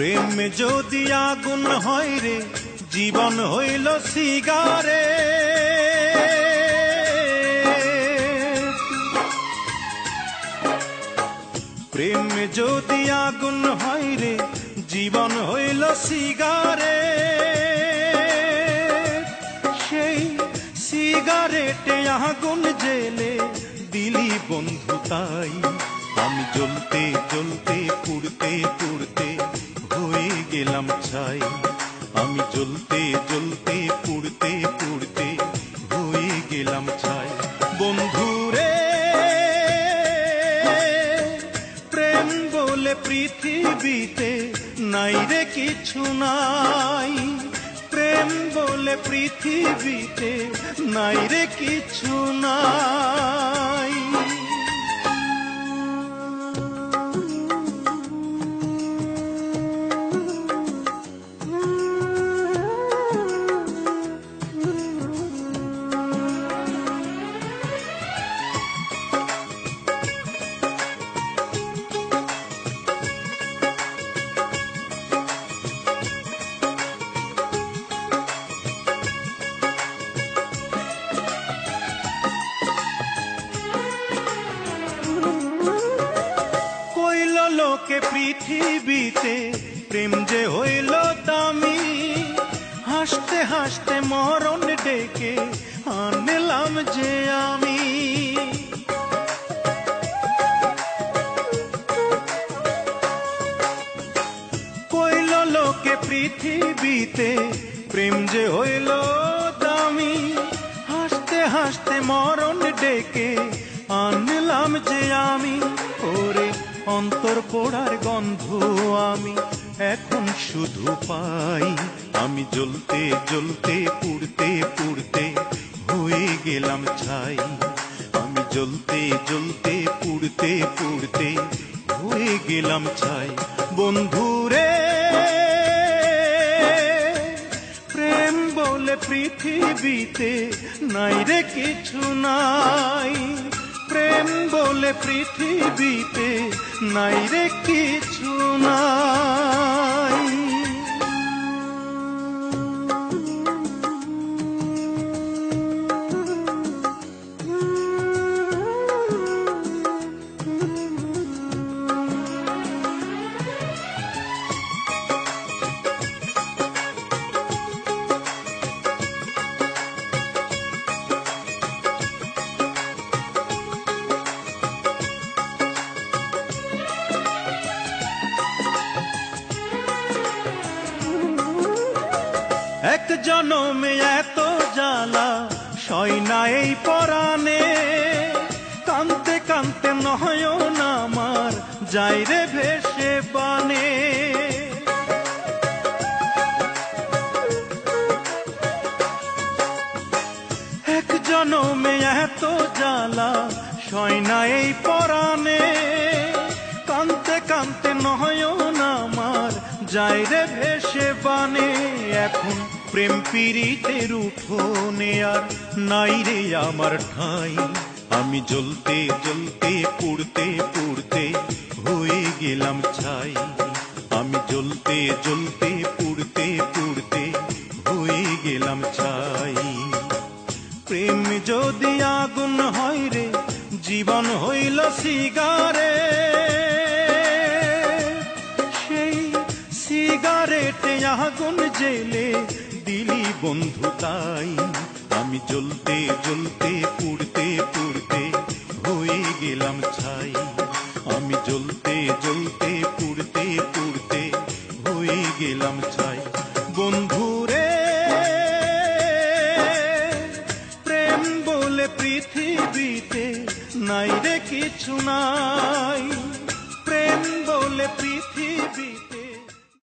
প্রেম যদি আগুন হয় রে, জীবন হইল সিগারেট। প্রেম যদি আগুন হয় রে, জীবন হইল সিগারেট। সেই সিগারেটে আগুন জেলে দিলি বন্ধু তাই। আমি জ্বলতে জ্বলতে পুড়তে পুড়তে হয়ে গেলাম ছাই। আমি জ্বলতে জ্বলতে পুড়তে পুড়তে হয়ে গেলাম ছাই। বন্ধুরে, প্রেম বলে পৃথিবীতে নাই রে কিছু নাই। প্রেম বলে পৃথিবীতে নাই রে কিছু নাই। লোকে পৃথিবীতে প্রেম যে হইল দামি, হাসতে হাসতে মরণ ডেকে আনলাম যে আমি। কইল লোকে পৃথিবীতে প্রেম যে হইল দামি, হাসতে হাসতে মরণ ডেকে আনলাম যে আমি। ওরে অন্তর পোড়ার গন্ধ আমি এখন শুধু পাই। আমি জ্বলতে জ্বলতে পুড়তে পুড়তে হয়ে গেলাম ছাই। আমি জ্বলতে জ্বলতে পুড়তে পুড়তে হয়ে গেলাম ছাই। বন্ধুরে, প্রেম বলে পৃথিবীতে নাই রে কিছু নাই। প্রেম বলে পৃথিবীতে নাই রে কিছু নাই। এক জনমে এত জ্বালা সয় না এই পরাণে, কানতে কানতে নয়ন আমার যাই রে ভেসে বানে। এক জনমে এত জ্বালা সয় না এই পরাণে, কানতে কানতে নয়ন আমার যাই রে ভেসে বানে। এখন প্রেম পীড়িতের উঠোনে আর নাই রে আমার ঠাঁই। আমি জ্বলতে জ্বলতে পুড়তে পুড়তে হয়ে গেলাম ছাই। আমি জ্বলতে জ্বলতে পুড়তে পুড়তে হয়ে গেলাম ছাই। প্রেম যদি আগুন হয় রে, জীবন হইল সিগারেট। সেই সিগারেটে আগুন জেলে দিলি বন্ধু তাই। আমি জ্বলতে জ্বলতে পুড়তে পুড়তে হয়ে গেলাম ছাই। আমি জ্বলতে জ্বলতে পুড়তে পুড়তে হয়ে গেলাম ছাই। বন্ধুরে, প্রেম বলে পৃথিবীতে নাই রে কিছু নাই। প্রেম বলে পৃথিবীতে